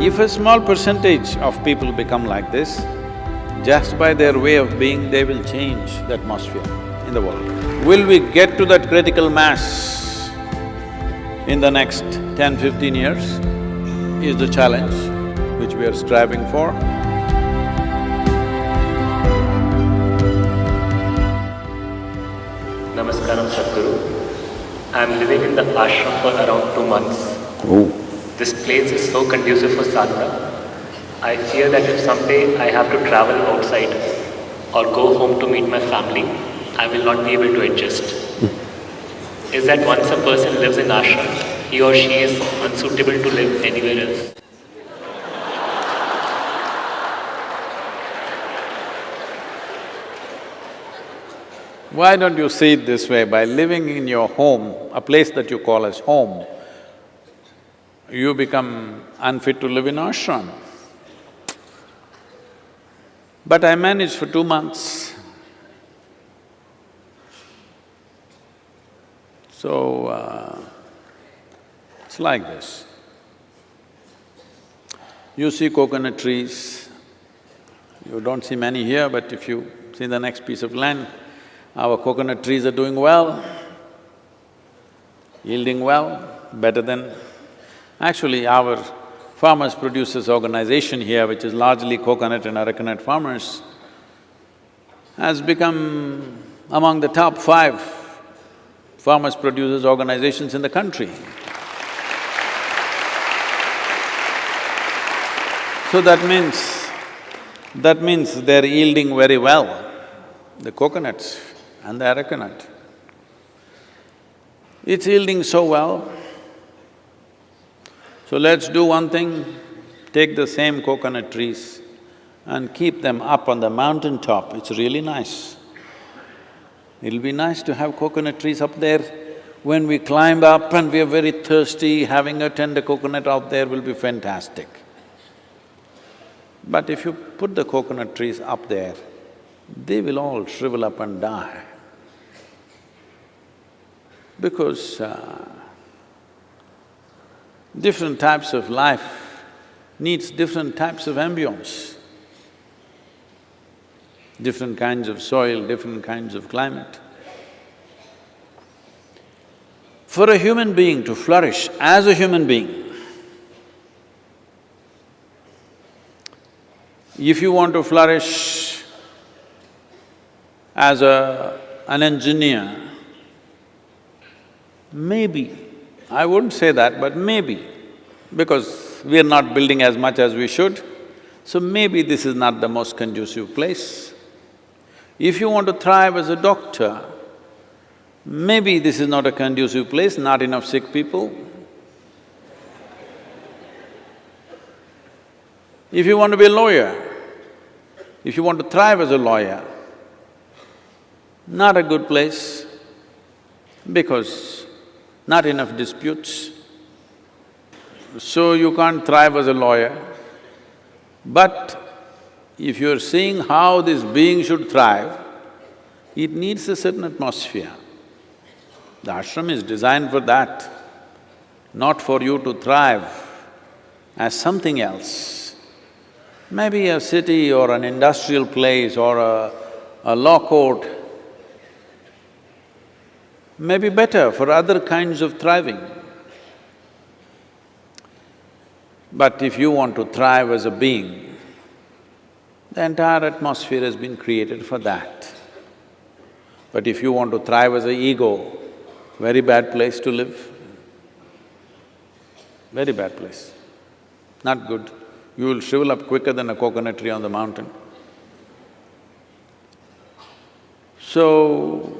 If a small percentage of people become like this, just by their way of being, they will change the atmosphere in the world. Will we get to that critical mass in the next 10-15 years is the challenge which we are striving for. Namaskaram Sadhguru. I am living in the ashram for around 2 months. Oh. This place is so conducive for sadhana. I fear that if someday I have to travel outside or go home to meet my family, I will not be able to adjust. Is that once a person lives in ashram, he or she is unsuitable to live anywhere else? Why don't you see it this way? By living in your home, a place that you call as home, you become unfit to live in ashram. But I managed for 2 months. So, it's like this. You see coconut trees, you don't see many here, but if you see the next piece of land, our coconut trees are doing well, yielding well, better than… Actually, our farmers producers organization here, which is largely coconut and arecanut farmers, has become among the top 5 farmers producers organizations in the country. So that means they're yielding very well, the coconuts and the arecanut. It's yielding so well. So let's do one thing, take the same coconut trees and keep them up on the mountain top, it's really nice. It'll be nice to have coconut trees up there. When we climb up and we are very thirsty, having a tender coconut out there will be fantastic. But if you put the coconut trees up there, they will all shrivel up and die. Because different types of life needs different types of ambience, different kinds of soil, different kinds of climate. For a human being to flourish as a human being, if you want to flourish as an engineer, maybe, I wouldn't say that, but maybe, because we are not building as much as we should, so maybe this is not the most conducive place. If you want to thrive as a doctor, maybe this is not a conducive place, not enough sick people. If you want to be a lawyer, if you want to thrive as a lawyer, not a good place, because not enough disputes, so you can't thrive as a lawyer. But if you're seeing how this being should thrive, it needs a certain atmosphere. The ashram is designed for that, not for you to thrive as something else. Maybe a city or an industrial place or a law court may be better for other kinds of thriving. But if you want to thrive as a being, the entire atmosphere has been created for that. But if you want to thrive as an ego, very bad place to live, very bad place, not good. You will shrivel up quicker than a coconut tree on the mountain. So,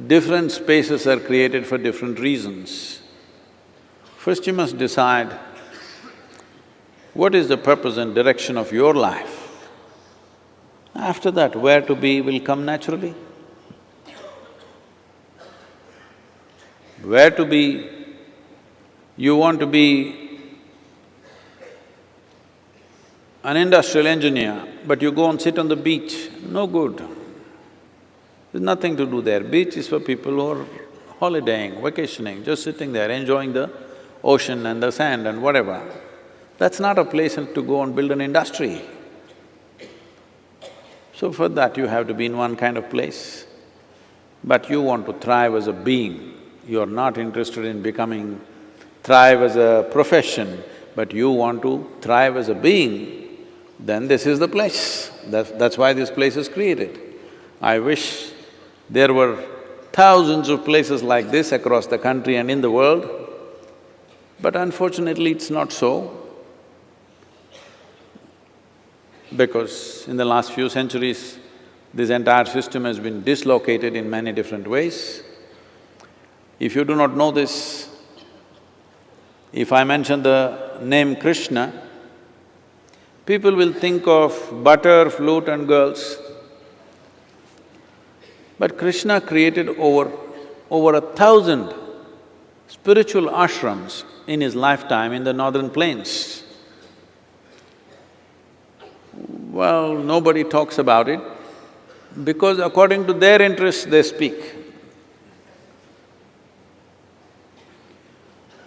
different spaces are created for different reasons. First you must decide what is the purpose and direction of your life. After that, where to be will come naturally. Where to be, you want to be an industrial engineer, but you go and sit on the beach, no good. There's nothing to do there. Beach is for people who are holidaying, vacationing, just sitting there, enjoying the ocean and the sand and whatever. That's not a place to go and build an industry. So for that you have to be in one kind of place. But you want to thrive as a being, you are not interested in thrive as a profession, but you want to thrive as a being, then this is the place. That's why this place is created. I wish there were thousands of places like this across the country and in the world, but unfortunately it's not so. Because in the last few centuries, this entire system has been dislocated in many different ways. If you do not know this, if I mention the name Krishna, people will think of butter, flute and girls. But Krishna created over 1,000 spiritual ashrams in his lifetime in the northern plains. Well, nobody talks about it because according to their interests they speak.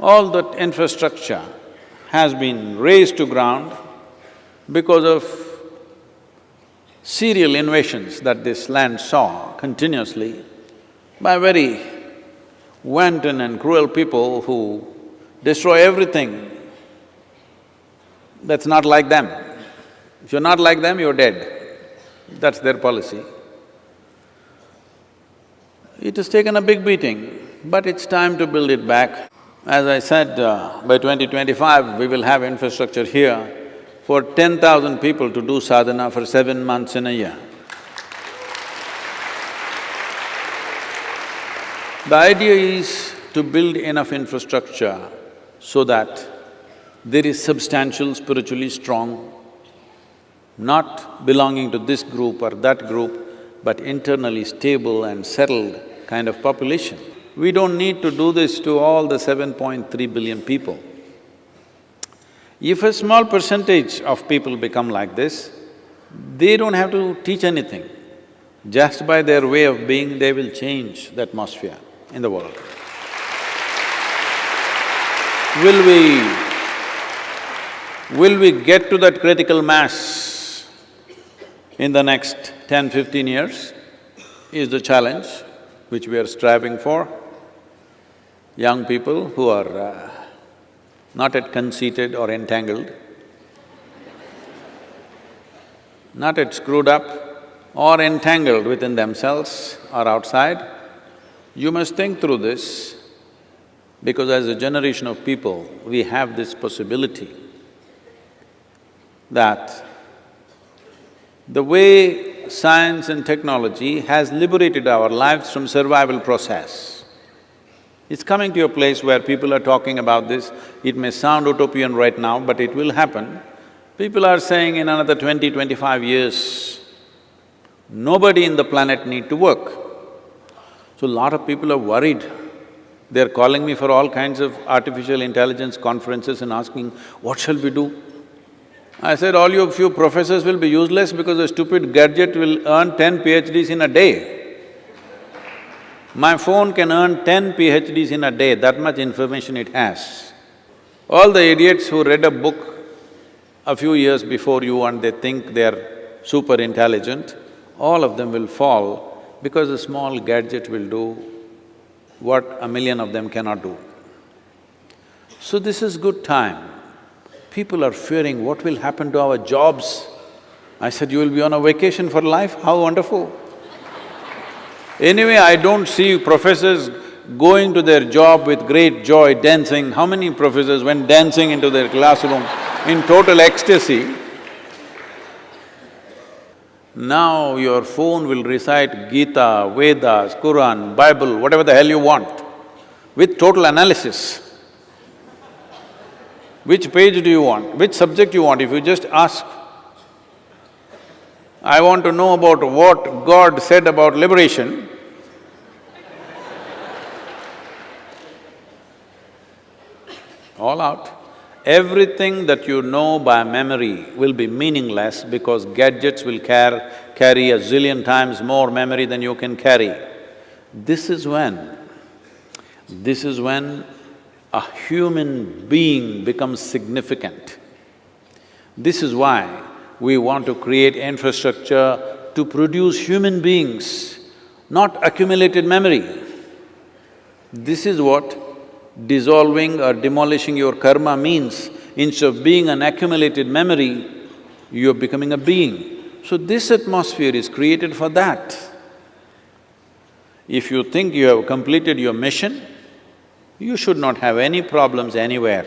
All that infrastructure has been razed to ground because of serial invasions that this land saw continuously by very wanton and cruel people who destroy everything that's not like them. If you're not like them, you're dead. That's their policy. It has taken a big beating, but it's time to build it back. As I said, by 2025, we will have infrastructure here for 10,000 people to do sadhana for 7 months in a year. The idea is to build enough infrastructure so that there is substantial, spiritually strong, not belonging to this group or that group, but internally stable and settled kind of population. We don't need to do this to all the 7.3 billion people. If a small percentage of people become like this, they don't have to teach anything. Just by their way of being, they will change the atmosphere in the world. Will we get to that critical mass in the next 10-15 years is the challenge which we are striving for. Young people who are not yet conceited or entangled, not yet screwed up or entangled within themselves or outside, you must think through this, because as a generation of people, we have this possibility that the way science and technology has liberated our lives from survival process. It's coming to a place where people are talking about this. It may sound utopian right now, but it will happen. People are saying in another 20-25 years, nobody in the planet need to work. So a lot of people are worried. They're calling me for all kinds of artificial intelligence conferences and asking, what shall we do? I said, all you few professors will be useless because a stupid gadget will earn 10 PhDs in a day. My phone can earn 10 PhDs in a day, that much information it has. All the idiots who read a book a few years before you and they think they're super intelligent, all of them will fall because a small gadget will do what 1,000,000 of them cannot do. So this is good time. People are fearing what will happen to our jobs. I said, you will be on a vacation for life, how wonderful. Anyway, I don't see professors going to their job with great joy, dancing. How many professors went dancing into their classroom in total ecstasy? Now your phone will recite Gita, Vedas, Quran, Bible, whatever the hell you want, with total analysis. Which page do you want? Which subject you want? If you just ask, I want to know about what God said about liberation, all out. Everything that you know by memory will be meaningless because gadgets will carry a zillion times more memory than you can carry. This is when a human being becomes significant. This is why we want to create infrastructure to produce human beings, not accumulated memory. This is what dissolving or demolishing your karma means. Instead of being an accumulated memory, you're becoming a being. So this atmosphere is created for that. If you think you have completed your mission, you should not have any problems anywhere.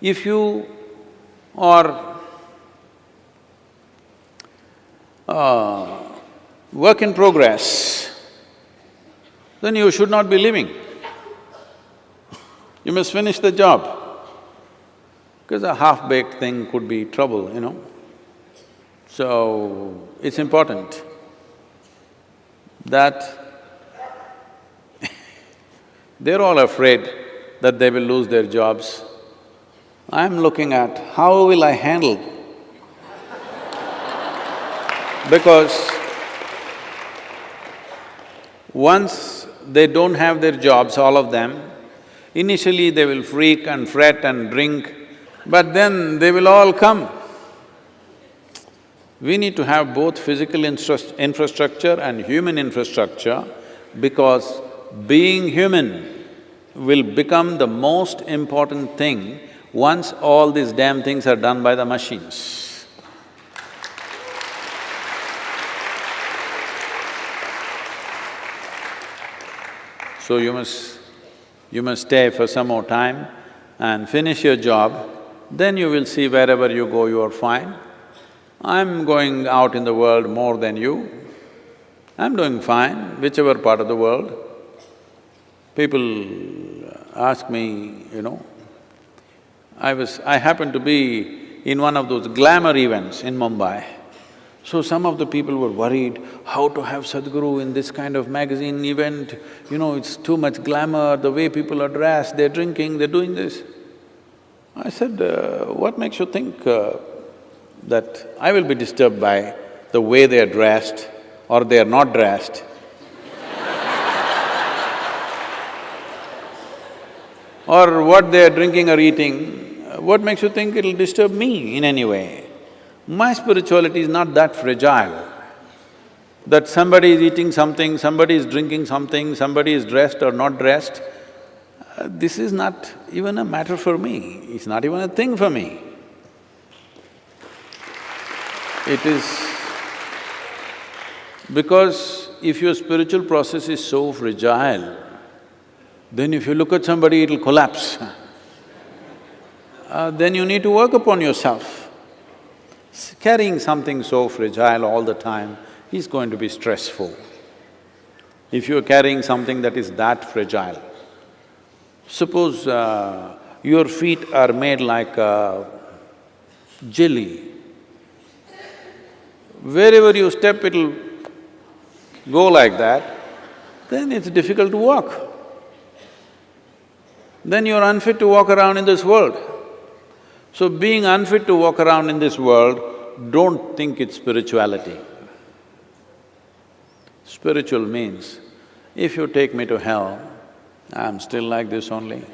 If you are work in progress, then you should not be living. You must finish the job, because a half-baked thing could be trouble, you know. So, it's important that they're all afraid that they will lose their jobs. I'm looking at how will I handle? Because once they don't have their jobs, all of them, initially they will freak and fret and drink, but then they will all come. We need to have both physical infrastructure and human infrastructure, because being human will become the most important thing once all these damn things are done by the machines. So you must stay for some more time and finish your job, then you will see wherever you go, you are fine. I'm going out in the world more than you. I'm doing fine, whichever part of the world. People ask me, you know, I happened to be in one of those glamour events in Mumbai. So some of the people were worried, how to have Sadhguru in this kind of magazine event, you know, it's too much glamour, the way people are dressed, they're drinking, they're doing this. I said, what makes you think that I will be disturbed by the way they are dressed or they are not dressed? Or what they are drinking or eating, what makes you think it'll disturb me in any way? My spirituality is not that fragile, that somebody is eating something, somebody is drinking something, somebody is dressed or not dressed. This is not even a matter for me, it's not even a thing for me. It is… because if your spiritual process is so fragile, then if you look at somebody, it'll collapse. Then you need to work upon yourself. Carrying something so fragile all the time is going to be stressful. If you're carrying something that is that fragile, suppose your feet are made like jelly. Wherever you step, it'll go like that, then it's difficult to walk. Then you're unfit to walk around in this world. So being unfit to walk around in this world, don't think it's spirituality. Spiritual means, if you take me to hell, I'm still like this only.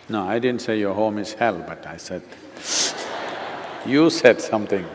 No, I didn't say your home is hell, but I said, you said something.